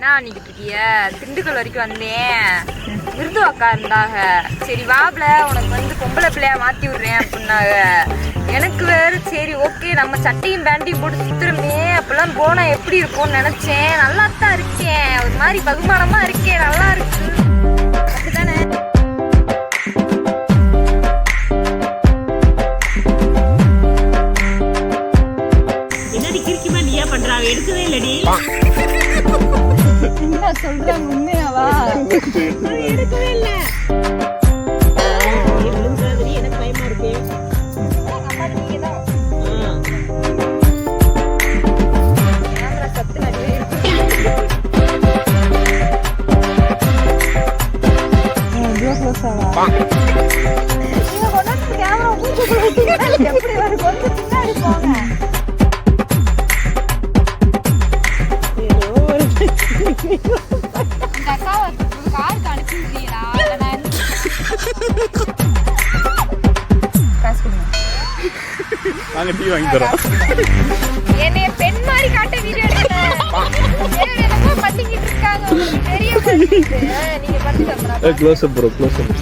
என்ன பண்ணிக்கிட்டு இருக்கிய? திண்டுக்கல் வரைக்கும் வந்தேன். விருது அக்கா இருந்தாங்க. சரி வாப்ல உனக்கு வந்து பொம்பளை பிள்ளையா மாத்தி விடுறேன் அப்படின்னாங்க. எனக்கு வேறு சரி ஓகே நம்ம சட்டையும் பேண்டையும் போட்டு சுத்துறமே அப்பெல்லாம் போனா எப்படி இருக்கும்னு நினைச்சேன். நல்லா தான் இருக்கேன், ஒரு மாதிரி பகுமானமா இருக்கேன், நல்லா இருக்கு. அப்படித்தானே? என்னடி கிறுக்கிமா நீயா பண்றாங்க? எடுக்கவே இல்லடி. என்ன சொல்றாங்க உண்மையாவா? எடுக்கவே இல்ல. எனக்கு பயமா இருக்கு. எப்படி வரும்? கொஞ்சம் பின்னாடி போங்க. நாங்க டீ வாங்கி தரோம். என்னைய பெண் மாதிரி காட்ட வீடியோ எடுக்க பண்ணிக்கிட்டு இருக்காங்க. தெரிய நீங்க பண்ணுங்க. Close up bro, close up.